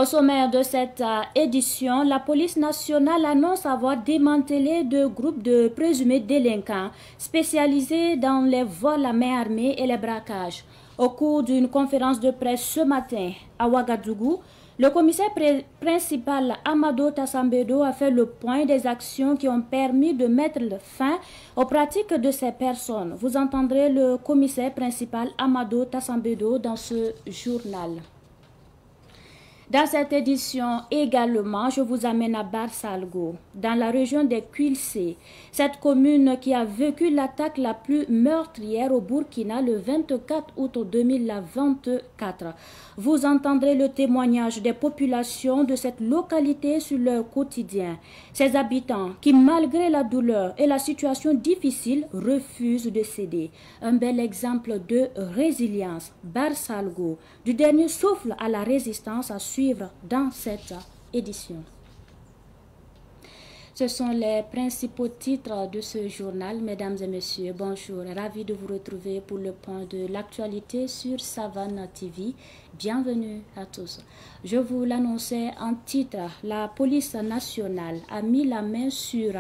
Au sommaire de cette édition, la police nationale annonce avoir démantelé deux groupes de présumés délinquants spécialisés dans les vols à main armée et les braquages. Au cours d'une conférence de presse ce matin à Ouagadougou, le commissaire principal Amadou Tassambedo a fait le point des actions qui ont permis de mettre fin aux pratiques de ces personnes. Vous entendrez le commissaire principal Amadou Tassambedo dans ce journal. Dans cette édition également, je vous amène à Barsalgo, dans la région des Kulsé, cette commune qui a vécu l'attaque la plus meurtrière au Burkina le 24 août 2024. Vous entendrez le témoignage des populations de cette localité sur leur quotidien. Ces habitants qui, malgré la douleur et la situation difficile, refusent de céder. Un bel exemple de résilience. Barsalgo, du dernier souffle à la résistance à suivre dans cette édition. Ce sont les principaux titres de ce journal. Mesdames et messieurs, bonjour. Ravi de vous retrouver pour le point de l'actualité sur Savane TV. Bienvenue à tous. Je vous l'annonçais en titre, la police nationale a mis la main sur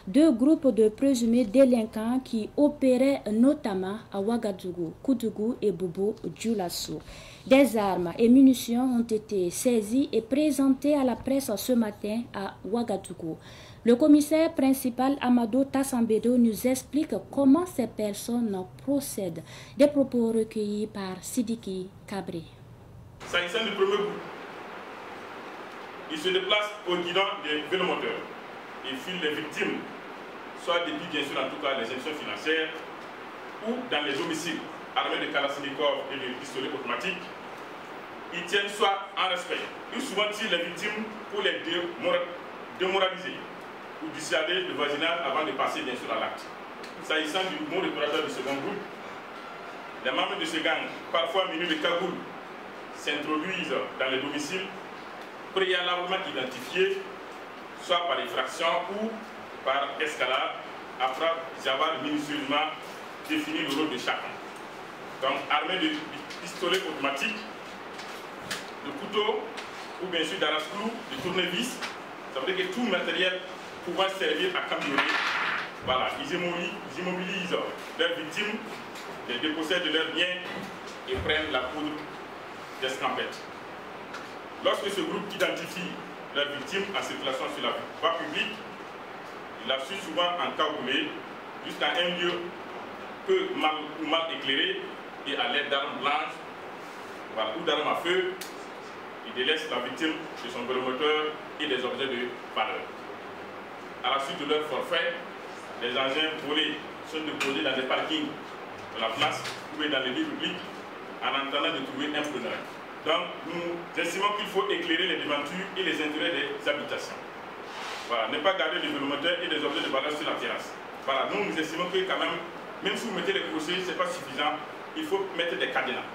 deux groupes de présumés délinquants qui opéraient notamment à Ouagadougou, Koudougou et Bobo Dioulasso. Des armes et munitions ont été saisies et présentées à la presse ce matin à Ouagadougou. Le commissaire principal Amadou Tassambedo nous explique comment ces personnes procèdent. Des propos recueillis par Sidiki Kabré. S'agissant du premier groupe, il se déplace au guidon des vélomoteurs. Il file les victimes, soit depuis bien sûr en tout cas les institutions financières ou dans les domiciles armés de Kalachnikov et de pistolets automatiques. Ils tiennent soit en respect. Ils souvent tirent les victimes pour les démoraliser ou dissuader le voisinage avant de passer bien sûr à l'acte. S'agissant du mot réparateur du second groupe, les membres de ce gang, parfois munis de cagoules, s'introduisent dans les domiciles préalablement identifiés, soit par effraction ou par escalade, après avoir minutieusement défini le rôle de chacun. Donc armés de pistolets automatiques, de couteaux ou bien sûr d'arrache-clous, de tournevis, ça veut dire que tout matériel pouvant servir à cambrioler, voilà, ils immobilisent leurs victimes, les dépossèdent de leurs biens et prennent la poudre d'escampette. Lorsque ce groupe identifie leurs victimes en circulation sur la voie publique, il la suit souvent en cagoulé jusqu'à un lieu peu mal éclairé et à l'aide d'armes blanches, voilà, ou d'armes à feu, il délaisse la victime de son vélomoteur et des objets de valeur. À la suite de leur forfait, les engins volés sont déposés dans des parkings de la place ou dans les lieux publics en attendant de trouver un preneur. Donc nous estimons qu'il faut éclairer les devantures et les intérêts des habitations. Voilà, ne pas garder les vélomoteurs et des objets de valeur sur la terrasse. Voilà, nous estimons que quand même si vous mettez les crochets, ce n'est pas suffisant, il faut mettre des cadenas.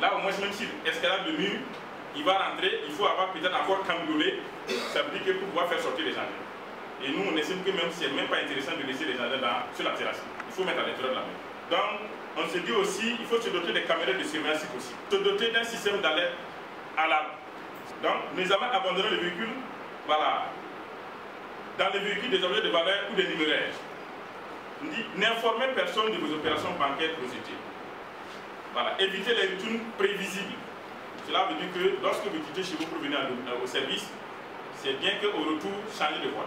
Là au moins, même s'il escalade le mur, il va rentrer, il faut avoir peut-être encore cambriolé, ça veut dire que pour pouvoir faire sortir les engins. Et nous, on estime que même ce n'est même pas intéressant de laisser les engins sur la terrasse. Il faut mettre à l'intérieur de la main. Donc, on se dit aussi, il faut se doter des caméras de surveillance aussi. Se doter d'un système d'alerte à l'arme. Donc, nous avons abandonné le véhicule, voilà, dans les véhicules des objets de valeur ou des numéraires. On dit, n'informez personne de vos opérations bancaires projetées. Voilà, évitez les retours prévisibles. Cela veut dire que lorsque vous quittez chez vous pour venir au service, c'est bien qu'au retour, changez de voie.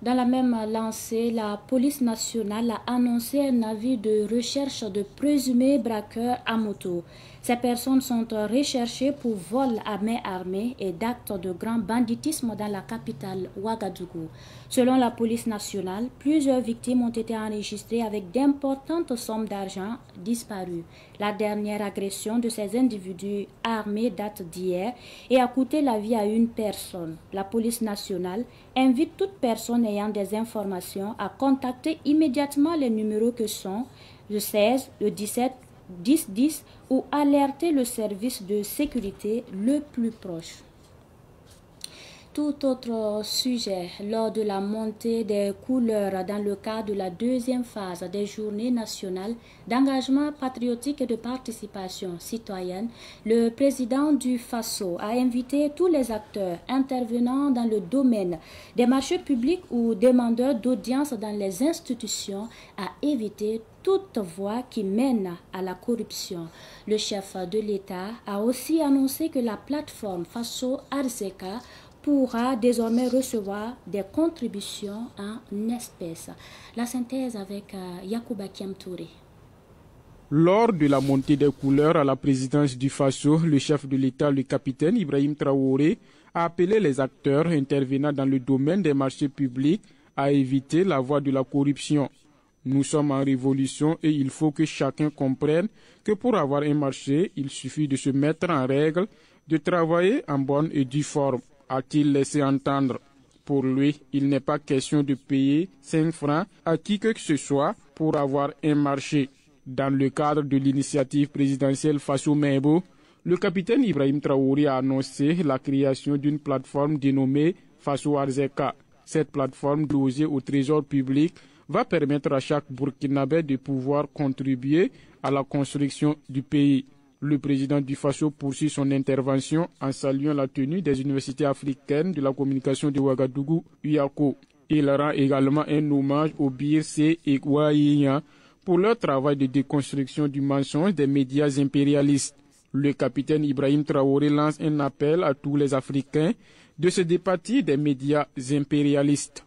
Dans la même lancée, la police nationale a annoncé un avis de recherche de présumés braqueurs à moto. Ces personnes sont recherchées pour vol à main armée et d'actes de grand banditisme dans la capitale Ouagadougou. Selon la police nationale, plusieurs victimes ont été enregistrées avec d'importantes sommes d'argent disparues. La dernière agression de ces individus armés date d'hier et a coûté la vie à une personne. La police nationale invite toute personne ayant des informations à contacter immédiatement les numéros que sont le 16, le 17, 10 10 ou alerter le service de sécurité le plus proche. Tout autre sujet, lors de la montée des couleurs dans le cadre de la deuxième phase des journées nationales d'engagement patriotique et de participation citoyenne, le président du FASO a invité tous les acteurs intervenant dans le domaine des marchés publics ou demandeurs d'audience dans les institutions à éviter toute voie qui mène à la corruption. Le chef de l'État a aussi annoncé que la plateforme FASO Arzeka pourra désormais recevoir des contributions en espèces. La synthèse avec Yacouba Kiamtouré. Lors de la montée des couleurs à la présidence du FASO, le chef de l'État, le capitaine Ibrahim Traoré, a appelé les acteurs intervenant dans le domaine des marchés publics à éviter la voie de la corruption. Nous sommes en révolution et il faut que chacun comprenne que pour avoir un marché, il suffit de se mettre en règle, de travailler en bonne et due forme, a-t-il laissé entendre. Pour lui, il n'est pas question de payer 5 francs à qui que ce soit pour avoir un marché. Dans le cadre de l'initiative présidentielle FASO Mebo, le capitaine Ibrahim Traoré a annoncé la création d'une plateforme dénommée FASO Arzeka. Cette plateforme dosée au trésor public va permettre à chaque Burkinabé de pouvoir contribuer à la construction du pays. Le président du FASO poursuit son intervention en saluant la tenue des universités africaines de la communication de Ouagadougou, UACO. Il rend également un hommage aux Birse et Ouaïa pour leur travail de déconstruction du mensonge des médias impérialistes. Le capitaine Ibrahim Traoré lance un appel à tous les Africains de se départir des médias impérialistes.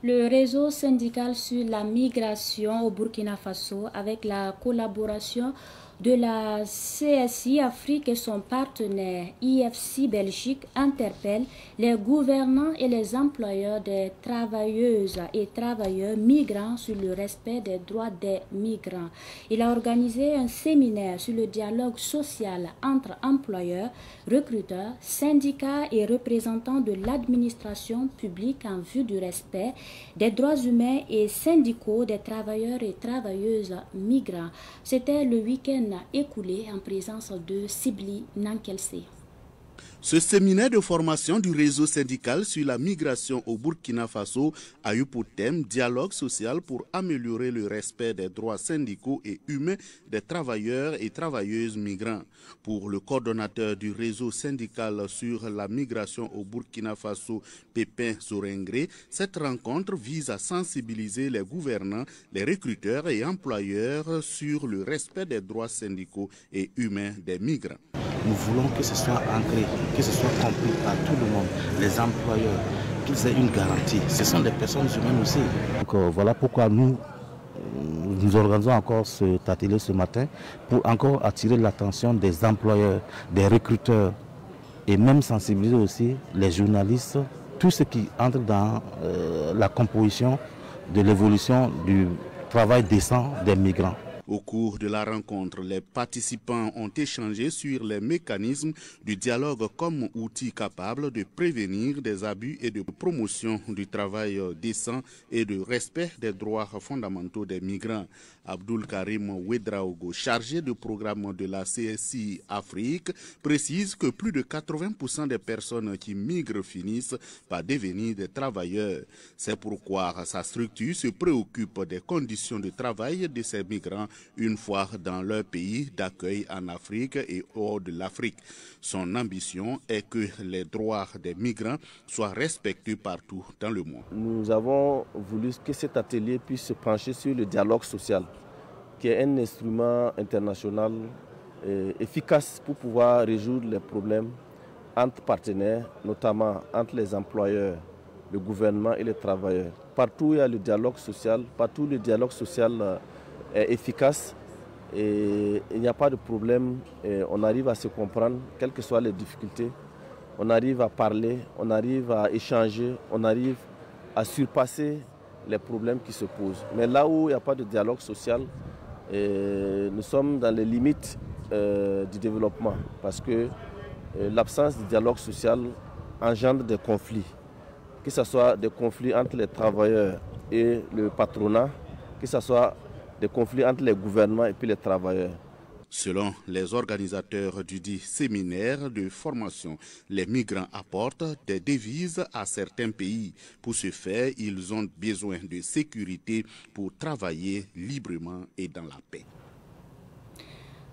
Le réseau syndical sur la migration au Burkina Faso, avec la collaboration de la CSI Afrique et son partenaire IFC Belgique, interpelle les gouvernants et les employeurs des travailleuses et travailleurs migrants sur le respect des droits des migrants. Il a organisé un séminaire sur le dialogue social entre employeurs, recruteurs, syndicats et représentants de l'administration publique en vue du respect des droits humains et syndicaux des travailleurs et travailleuses migrants. C'était le week-end écoulé en présence de Sibli Nankelsé. Ce séminaire de formation du réseau syndical sur la migration au Burkina Faso a eu pour thème dialogue social pour améliorer le respect des droits syndicaux et humains des travailleurs et travailleuses migrants. Pour le coordonnateur du réseau syndical sur la migration au Burkina Faso, Pépin Zorengré, cette rencontre vise à sensibiliser les gouvernants, les recruteurs et employeurs sur le respect des droits syndicaux et humains des migrants. Nous voulons que ce soit ancré, que ce soit compris par tout le monde, les employeurs, qu'ils aient une garantie. Ce sont des personnes humaines aussi. Donc voilà pourquoi nous organisons encore cet atelier ce matin pour encore attirer l'attention des employeurs, des recruteurs et même sensibiliser aussi les journalistes, tous ceux qui entrent dans la composition de l'évolution du travail décent des migrants. Au cours de la rencontre, les participants ont échangé sur les mécanismes du dialogue comme outil capable de prévenir des abus et de promotion du travail décent et de respect des droits fondamentaux des migrants. Abdul Karim Ouedraogo, chargé de programme de la CSI Afrique, précise que plus de 80% des personnes qui migrent finissent par devenir des travailleurs. C'est pourquoi sa structure se préoccupe des conditions de travail de ces migrants une fois dans leur pays d'accueil en Afrique et hors de l'Afrique. Son ambition est que les droits des migrants soient respectés partout dans le monde. Nous avons voulu que cet atelier puisse se pencher sur le dialogue social, qui est un instrument international efficace pour pouvoir résoudre les problèmes entre partenaires, notamment entre les employeurs, le gouvernement et les travailleurs. Partout où il y a le dialogue social, partout où le dialogue social est efficace et il n'y a pas de problème, on arrive à se comprendre, quelles que soient les difficultés, on arrive à parler, on arrive à échanger, on arrive à surpasser les problèmes qui se posent. Mais là où il n'y a pas de dialogue social, nous sommes dans les limites du développement parce que l'absence de dialogue social engendre des conflits, que ce soit des conflits entre les travailleurs et le patronat, que ce soit des conflits entre les gouvernements et puis les travailleurs. Selon les organisateurs du dit séminaire de formation, les migrants apportent des devises à certains pays. Pour ce faire, ils ont besoin de sécurité pour travailler librement et dans la paix.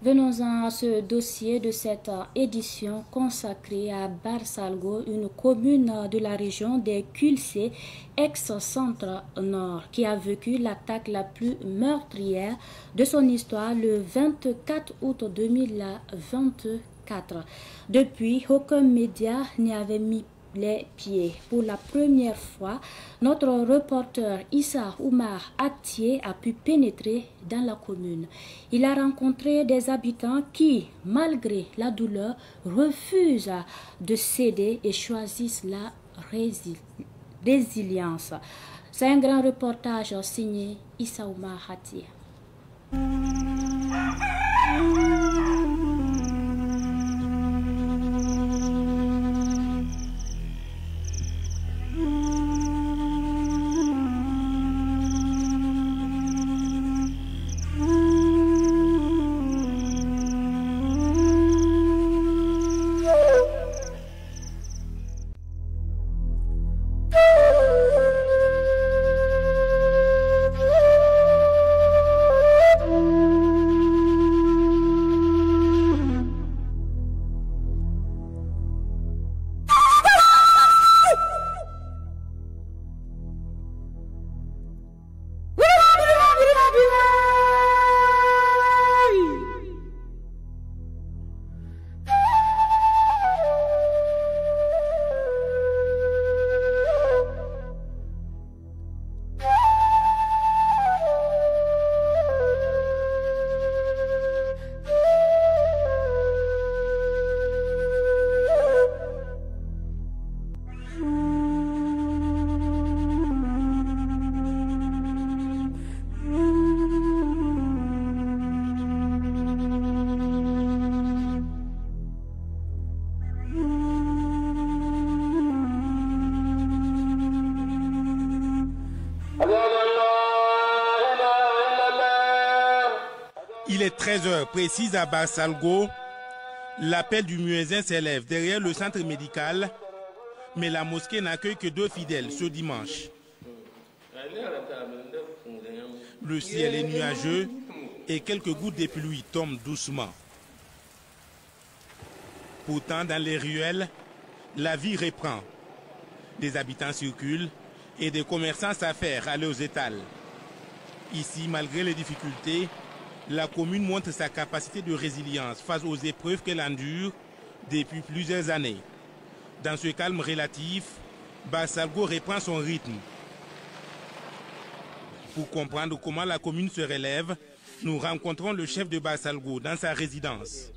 Venons-en à ce dossier de cette édition consacrée à Barsalgo, une commune de la région des Kulsé, ex-centre nord, qui a vécu l'attaque la plus meurtrière de son histoire le 24 août 2024. Depuis, aucun média n'y avait mis les pieds. Pour la première fois, notre reporter Issa Oumar Atié a pu pénétrer dans la commune. Il a rencontré des habitants qui, malgré la douleur, refusent de céder et choisissent la résilience. C'est un grand reportage signé Issa Oumar Atié. Il est 13h précise à Barsalgo. L'appel du muezzin s'élève derrière le centre médical, mais la mosquée n'accueille que 2 fidèles ce dimanche. Le ciel est nuageux et quelques gouttes de pluie tombent doucement. Pourtant, dans les ruelles, la vie reprend. Des habitants circulent et des commerçants s'affairent à leurs étals. Ici, malgré les difficultés, la commune montre sa capacité de résilience face aux épreuves qu'elle endure depuis plusieurs années. Dans ce calme relatif, Barsalgo reprend son rythme. Pour comprendre comment la commune se relève, nous rencontrons le chef de Barsalgo dans sa résidence.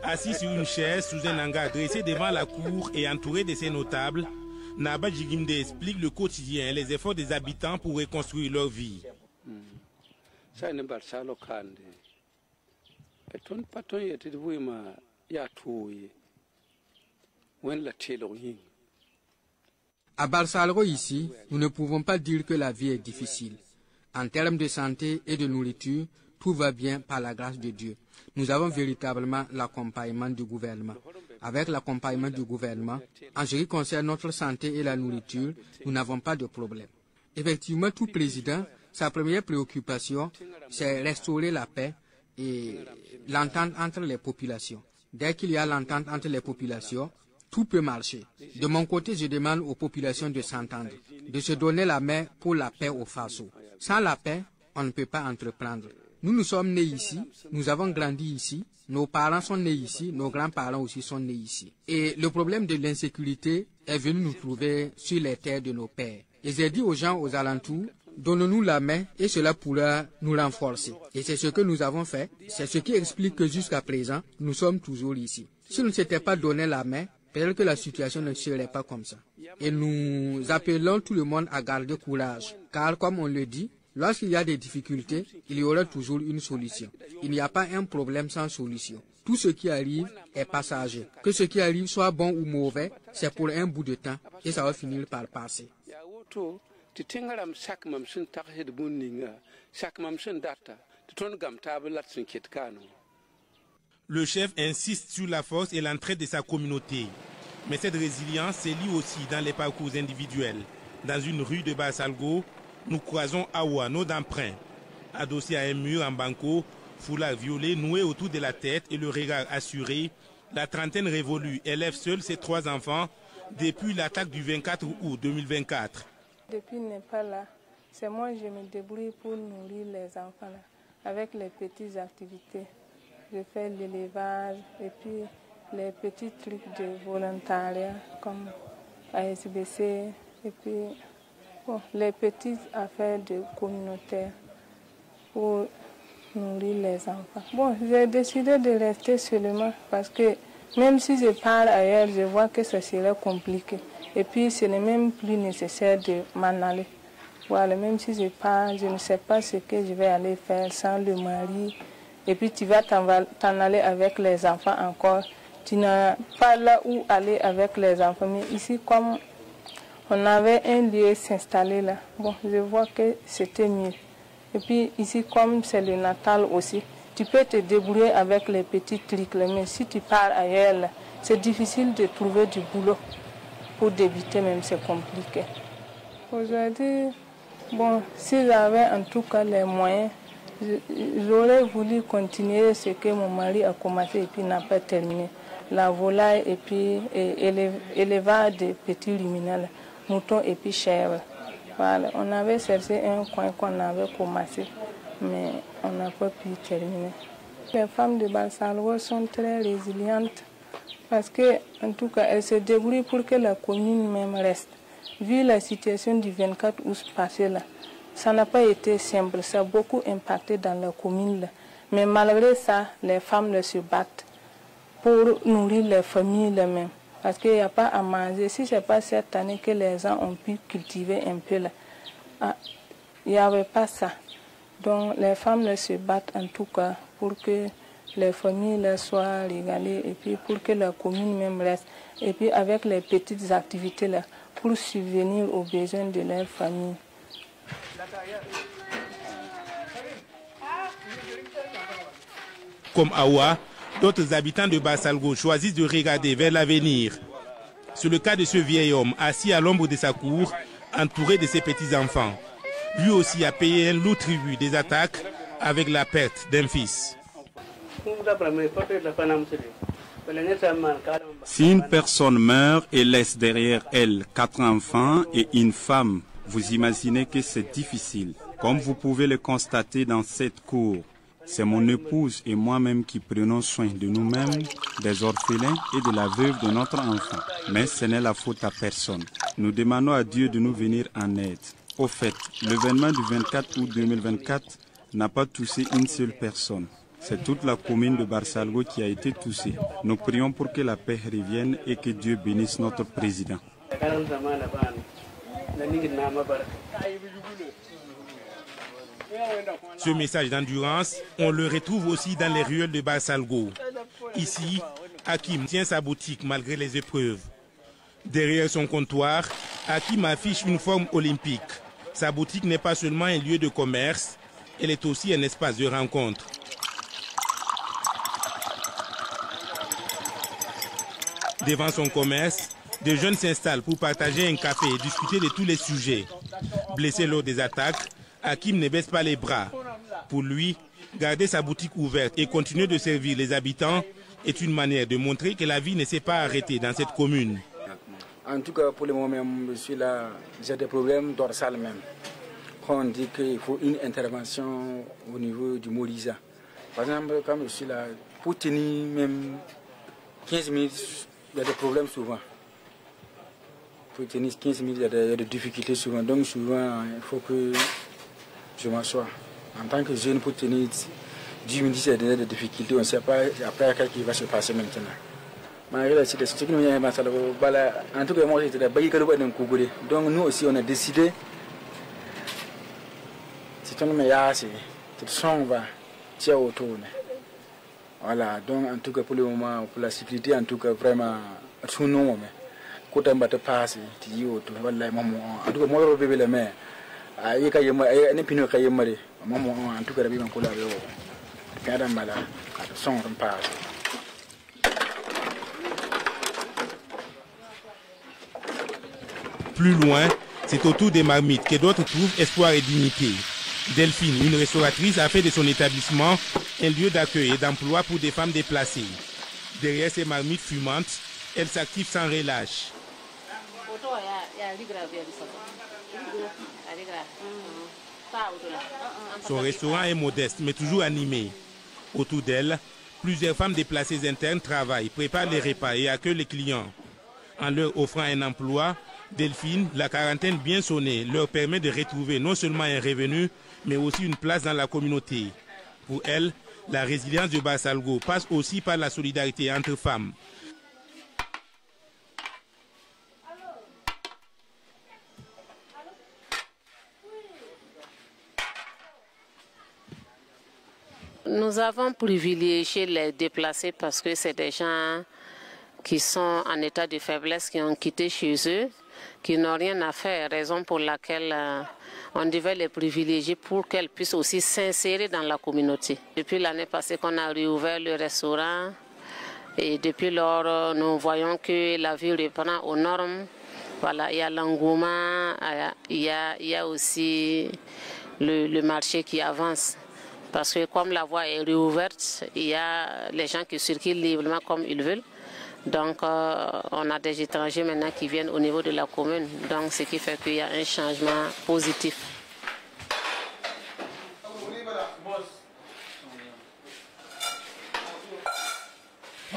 Assis sur une chaise sous un hangar dressé devant la cour et entouré de ses notables, Naba Jigimde explique le quotidien et les efforts des habitants pour reconstruire leur vie. À Barsalgo ici, nous ne pouvons pas dire que la vie est difficile. En termes de santé et de nourriture, tout va bien par la grâce de Dieu. Nous avons véritablement l'accompagnement du gouvernement. Avec l'accompagnement du gouvernement, en ce qui concerne notre santé et la nourriture, nous n'avons pas de problème. Effectivement, tout président, sa première préoccupation, c'est restaurer la paix et l'entente entre les populations. Dès qu'il y a l'entente entre les populations, tout peut marcher. De mon côté, je demande aux populations de s'entendre, de se donner la main pour la paix au Faso. Sans la paix, on ne peut pas entreprendre. Nous sommes nés ici, nous avons grandi ici, nos parents sont nés ici, nos grands-parents aussi sont nés ici. Et le problème de l'insécurité est venu nous trouver sur les terres de nos pères. Et j'ai dit aux gens aux alentours, donnons-nous la main et cela pourra nous renforcer. Et c'est ce que nous avons fait, c'est ce qui explique que jusqu'à présent, nous sommes toujours ici. Si nous ne s'étions pas donné la main, peut-être que la situation ne serait pas comme ça. Et nous appelons tout le monde à garder courage, car comme on le dit, lorsqu'il y a des difficultés, il y aura toujours une solution. Il n'y a pas un problème sans solution. Tout ce qui arrive est passager. Que ce qui arrive soit bon ou mauvais, c'est pour un bout de temps et ça va finir par passer. Le chef insiste sur la force et l'entraide de sa communauté. Mais cette résilience se lie aussi dans les parcours individuels. Dans une rue de Barsalgo, nous croisons Awa, nos d'emprunt. Adossé à un mur en banco, foulard violet noué autour de la tête et le regard assuré, la trentaine révolue élève seule ses 3 enfants depuis l'attaque du 24 août 2024. Depuis Népal, c'est moi je me débrouille pour nourrir les enfants là, avec les petites activités. Je fais l'élevage et puis les petits trucs de volontariat comme ASBC et puis bon, les petites affaires de communautaire pour nourrir les enfants. Bon, j'ai décidé de rester seulement parce que même si je pars ailleurs, je vois que ce serait compliqué. Et puis ce n'est même plus nécessaire de m'en aller. Voilà, même si je pars, je ne sais pas ce que je vais aller faire sans le mari. Et puis tu vas t'en aller avec les enfants encore. Tu n'as pas là où aller avec les enfants. Mais ici, comme on avait un lieu s'installer là, bon, je vois que c'était mieux. Et puis ici, comme c'est le Natal aussi, tu peux te débrouiller avec les petits trucs. Mais si tu pars ailleurs, c'est difficile de trouver du boulot. Pour débuter même, c'est compliqué. Aujourd'hui, bon, si j'avais en tout cas les moyens, j'aurais voulu continuer ce que mon mari a commencé et puis n'a pas terminé. La volaille et puis élevage de petits ruminants, moutons et puis chèvres. Voilà, on avait cherché un coin qu'on avait commencé, mais on n'a pas pu terminer. Les femmes de Barsalgo sont très résilientes parce que, en tout cas, elles se débrouillent pour que la commune même reste. Vu la situation du 24 août passé là, ça n'a pas été simple, ça a beaucoup impacté dans la commune là. Mais malgré ça, les femmes se battent pour nourrir les familles mêmes. Parce qu'il n'y a pas à manger. Si ce n'est pas cette année que les gens ont pu cultiver un peu là, il n'y avait pas ça. Donc les femmes se battent en tout cas pour que les familles soient régalées et puis pour que la commune même reste. Et puis avec les petites activités là, pour subvenir aux besoins de leur famille. Comme Awa, d'autres habitants de Barsalgo choisissent de regarder vers l'avenir. C'est le cas de ce vieil homme assis à l'ombre de sa cour, entouré de ses petits-enfants. Lui aussi a payé un lourd tribut des attaques avec la perte d'un fils. Si une personne meurt et laisse derrière elle 4 enfants et une femme, vous imaginez que c'est difficile. Comme vous pouvez le constater dans cette cour, c'est mon épouse et moi-même qui prenons soin de nous-mêmes, des orphelins et de la veuve de notre enfant. Mais ce n'est la faute à personne. Nous demandons à Dieu de nous venir en aide. Au fait, l'événement du 24 août 2024 n'a pas touché une seule personne. C'est toute la commune de Barsalgo qui a été touchée. Nous prions pour que la paix revienne et que Dieu bénisse notre président. Ce message d'endurance, on le retrouve aussi dans les ruelles de Barsalgo. Ici, Hakim tient sa boutique malgré les épreuves. Derrière son comptoir, Hakim affiche une forme olympique. Sa boutique n'est pas seulement un lieu de commerce, elle est aussi un espace de rencontre. Devant son commerce, des jeunes s'installent pour partager un café et discuter de tous les sujets. Blessé lors des attaques, Hakim ne baisse pas les bras. Pour lui, garder sa boutique ouverte et continuer de servir les habitants est une manière de montrer que la vie ne s'est pas arrêtée dans cette commune. En tout cas, pour le moment même, je suis là, j'ai des problèmes dorsales même. On dit qu'il faut une intervention au niveau du Morisa. Par exemple, quand je suis là, pour tenir même 15 minutes, il y a des problèmes souvent. Pour tenir 15 minutes, il y a des difficultés souvent. Donc souvent, il faut que je m'assoie. En tant que jeune, pour tenir 10 minutes, il y a des difficultés. On ne sait pas après qu'est-ce qui va se passer maintenant. Malgré la situation, en tout cas, moi, j'étais là. Donc nous aussi, on a décidé. C'est un meilleur, c'est son va tirer autour. Voilà, donc en tout cas pour le moment, pour la sécurité, en tout cas vraiment, tout le monde, quand on va te passer, tu dis autour, voilà, maman, en tout cas, moi, je vais le mettre. Plus loin, c'est autour des marmites que d'autres trouvent espoir et dignité. Delphine, une restauratrice, a fait de son établissement un lieu d'accueil et d'emploi pour des femmes déplacées. Derrière ces marmites fumantes, elle s'active sans relâche. Son restaurant est modeste, mais toujours animé. Autour d'elle, plusieurs femmes déplacées internes travaillent, préparent les repas et accueillent les clients. En leur offrant un emploi, Delphine, la quarantaine bien sonnée, leur permet de retrouver non seulement un revenu, mais aussi une place dans la communauté. Pour elle, la résilience de Barsalgo passe aussi par la solidarité entre femmes. Nous avons privilégié les déplacés parce que c'est des gens qui sont en état de faiblesse, qui ont quitté chez eux, qui n'ont rien à faire, raison pour laquelle on devait les privilégier pour qu'elles puissent aussi s'insérer dans la communauté. Depuis l'année passée qu'on a réouvert le restaurant et depuis lors, nous voyons que la vie reprend aux normes. Voilà, il y a l'engouement, il y a aussi le marché qui avance. Parce que comme la voie est réouverte, il y a les gens qui circulent librement comme ils veulent. Donc on a des étrangers maintenant qui viennent au niveau de la commune. Donc ce qui fait qu'il y a un changement positif.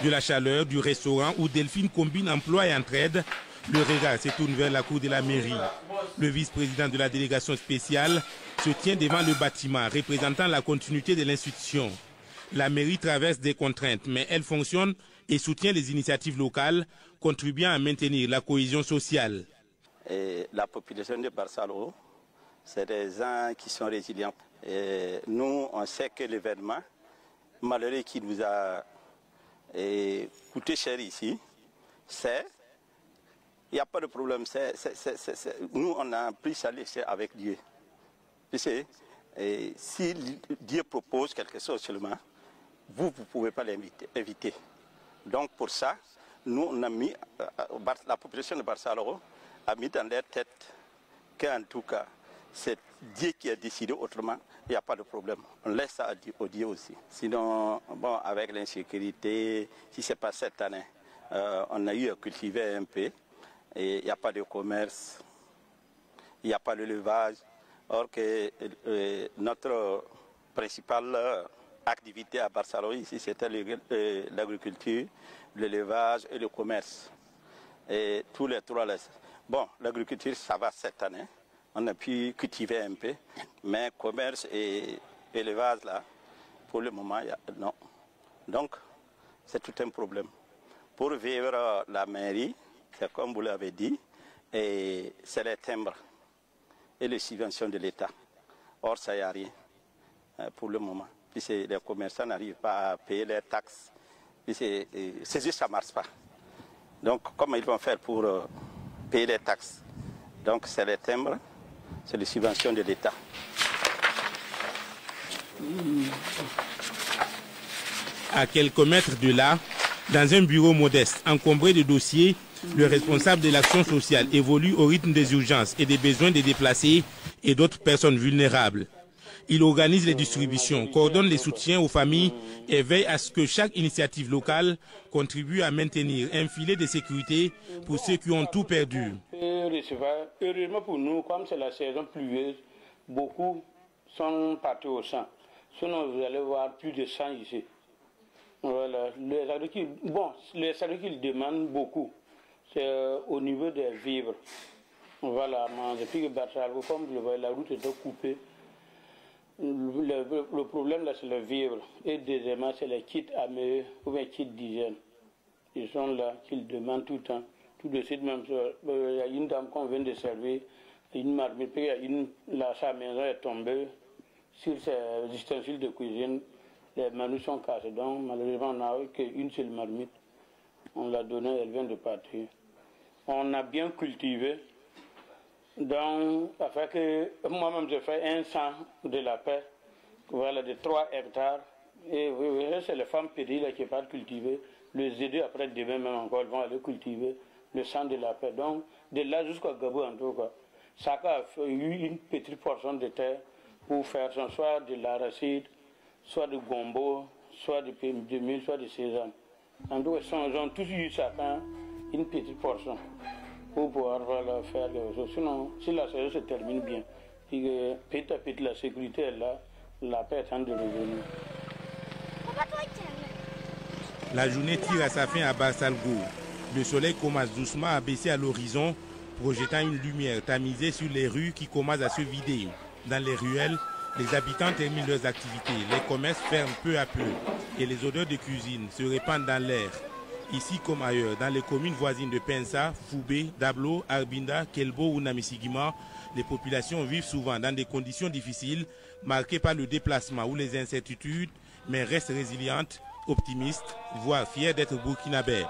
De la chaleur du restaurant où Delphine combine emploi et entraide, le regard se tourne vers la cour de la mairie. Le vice-président de la délégation spéciale se tient devant le bâtiment représentant la continuité de l'institution. La mairie traverse des contraintes, mais elle fonctionne et soutient les initiatives locales, contribuant à maintenir la cohésion sociale. Et la population de Barsalgo, c'est des gens qui sont résilients. Et nous, on sait que l'événement malheureux qui nous a coûté cher ici, c'est... Il n'y a pas de problème. Nous, on a pris ça avec Dieu. Et si Dieu propose quelque chose seulement, vous ne pouvez pas l'éviter. Donc pour ça, nous, on a mis, la population de Barsalgo a mis dans leur tête qu'en tout cas, c'est Dieu qui a décidé autrement, il n'y a pas de problème. On laisse ça au Dieu aussi. Sinon, bon, avec l'insécurité, si ce n'est pas cette année, on a eu à cultiver un peu. Et il n'y a pas de commerce, il n'y a pas d'élevage. Or que notre principale activité à Barsalgo ici, c'était l'agriculture, l'élevage et le commerce. Et tous les trois, bon, l'agriculture, ça va cette année. On a pu cultiver un peu, mais commerce et élevage, là, pour le moment, non. Donc, c'est tout un problème. Pour vivre la mairie, c'est comme vous l'avez dit, c'est les timbres et les subventions de l'État. Or, ça n'y a rien pour le moment. Puis les commerçants n'arrivent pas à payer les taxes. Puis c'est juste, ça ne marche pas. Donc, comment ils vont faire pour payer les taxes? Donc, c'est les timbres, c'est les subventions de l'État. À quelques mètres de là, dans un bureau modeste, encombré de dossiers, le responsable de l'action sociale évolue au rythme des urgences et des besoins des déplacés et d'autres personnes vulnérables. Il organise les distributions, coordonne les soutiens aux familles et veille à ce que chaque initiative locale contribue à maintenir un filet de sécurité pour ceux qui ont tout perdu. Heureusement pour nous, comme c'est la saison pluvieuse, beaucoup sont partis au champ. Sinon, vous allez voir plus de 100 ici. Voilà. Les agriculteurs demandent beaucoup. C'est au niveau des vivres. Voilà, depuis que Barsalgo, comme vous le voyez, la route est coupée. Le problème là, c'est le vivre. Et deuxièmement, c'est les kits AME ou les kits d'hygiène. Ils sont là, qu'ils demandent tout le temps. Tout de suite, même, il y a une dame qu'on vient de servir, une marmite, puis sa maison est tombée sur ses ustensiles de cuisine. Les menus sont cassés, donc malheureusement, on n'a eu qu'une seule marmite. On l'a donnée, elle vient de partir. On a bien cultivé, Donc, afin que moi-même je fais un champ de la paix, voilà, de 3 hectares. Et vous voyez, c'est les femmes pédales qui partent cultiver. Les aider après demain même encore, elles vont aller cultiver le champ de la paix. Donc, de là jusqu'à Gabou en tout cas, chacun a eu une petite portion de terre pour faire soit de l'arachide, soit de gombo, soit de mil, soit de sésame. En tout cas, ils ont tous eu chacun une petite portion pour pouvoir faire les choses. Sinon, si la saison se termine bien, puis que petit à petit la sécurité est là, la paix est en train de revenir. La journée tire à sa fin à Barsalgo. Le soleil commence doucement à baisser à l'horizon, projetant une lumière tamisée sur les rues qui commencent à se vider. Dans les ruelles, les habitants terminent leurs activités, les commerces ferment peu à peu et les odeurs de cuisine se répandent dans l'air. Ici comme ailleurs, dans les communes voisines de Pensa, Foubé, Dablo, Arbinda, Kelbo ou Namisigima, les populations vivent souvent dans des conditions difficiles, marquées par le déplacement ou les incertitudes, mais restent résilientes, optimistes, voire fiers d'être burkinabés.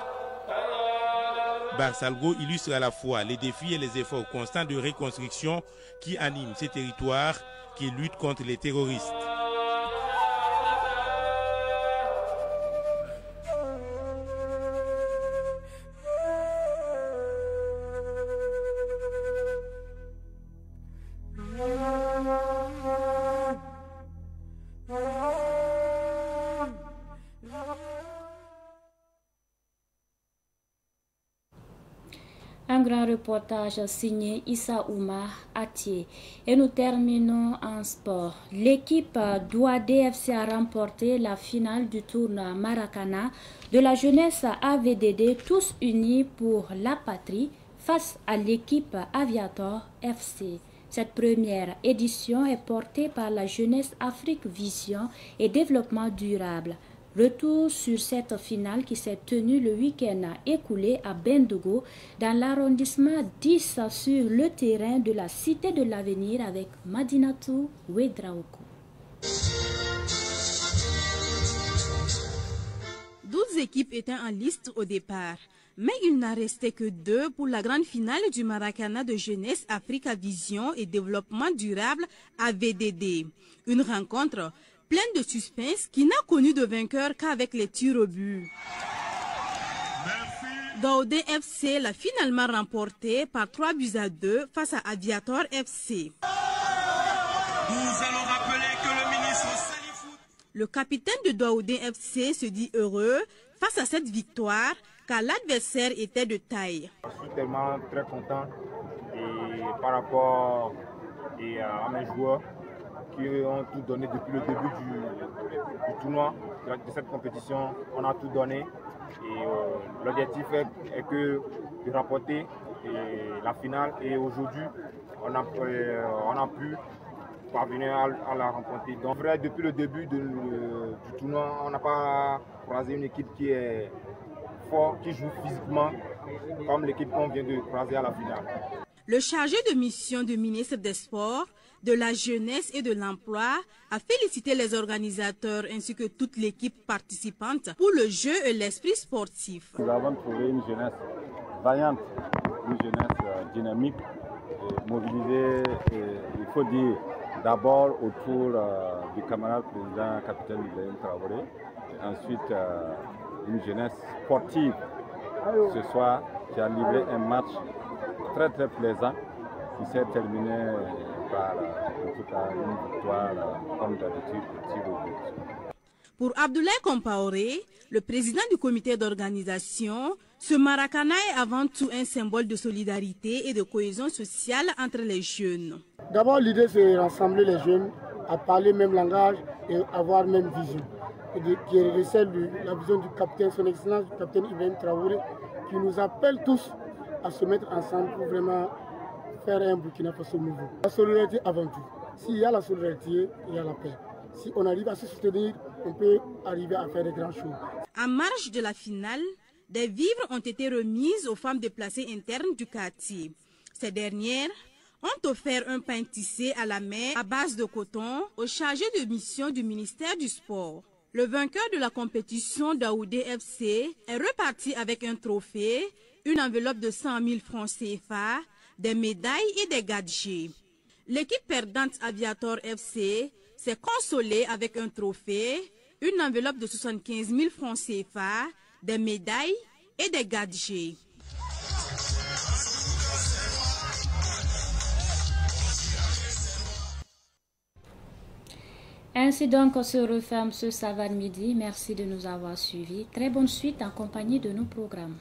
Barsalgo illustre à la fois les défis et les efforts constants de reconstruction qui animent ces territoires qui luttent contre les terroristes. Un grand reportage signé Issa Oumar Atié. Et nous terminons en sport. L'équipe d'Ouadé FC a remporté la finale du tournoi Maracana de la jeunesse AVDD Tous Unis pour la Patrie face à l'équipe Aviator FC. Cette première édition est portée par la jeunesse Afrique Vision et Développement Durable. Retour sur cette finale qui s'est tenue le week-end écoulé à Bendogo dans l'arrondissement 10 sur le terrain de la Cité de l'Avenir avec Madinatou Ouedraogo. 12 équipes étaient en liste au départ, mais il n'en restait que 2 pour la grande finale du Maracana de jeunesse Africa Vision et Développement Durable AVDD. Une rencontre pleine de suspense qui n'a connu de vainqueur qu'avec les tirs au but. Daoudé FC l'a finalement remporté par 3-2 face à Aviator FC. Nous allons rappeler que le ministre Salifou... Le capitaine de Daoudé FC se dit heureux face à cette victoire car l'adversaire était de taille. Je suis tellement très content et par rapport à mes joueurs qui ont tout donné depuis le début du tournoi, de cette compétition. On a tout donné et l'objectif est que de remporter la finale et aujourd'hui on a pu parvenir à la remporter. Donc vrai, depuis le début du tournoi, on n'a pas croisé une équipe qui est forte, qui joue physiquement comme l'équipe qu'on vient de croiser à la finale. Le chargé de mission du ministre des Sports, de la Jeunesse et de l'Emploi a félicité les organisateurs ainsi que toute l'équipe participante pour le jeu et l'esprit sportif. Nous avons trouvé une jeunesse vaillante, une jeunesse dynamique, et mobilisée, il faut dire, d'abord autour du camarade président capitaine Ibrahim Traoré, et ensuite une jeunesse sportive ce soir qui a livré un match très très plaisant qui s'est terminé par en tout cas une victoire comme d'habitude de tir au but. Pour Abdoulaye Compaoré, le président du comité d'organisation, ce Maracana est avant tout un symbole de solidarité et de cohésion sociale entre les jeunes. D'abord, l'idée c'est de rassembler les jeunes à parler le même langage et avoir la même vision. Qui est celle de la vision du capitaine, son excellence, du capitaine Ibrahim Traoré, qui nous appelle tous à se mettre ensemble pour vraiment faire un Burkina Faso nouveau. La solidarité avant tout. S'il y a la solidarité, il y a la paix. Si on arrive à se soutenir, on peut arriver à faire de grandes choses. En marge de la finale, des vivres ont été remises aux femmes déplacées internes du quartier. Ces dernières ont offert un pain tissé à la main à base de coton au chargé de mission du ministère du Sport. Le vainqueur de la compétition, Daoudé FC, est reparti avec un trophée, une enveloppe de 100 000 francs CFA, des médailles et des gadgets. L'équipe perdante Aviator FC s'est consolée avec un trophée, une enveloppe de 75 000 francs CFA, des médailles et des gadgets. Ainsi donc, on se referme ce Savane Midi. Merci de nous avoir suivis. Très bonne suite en compagnie de nos programmes.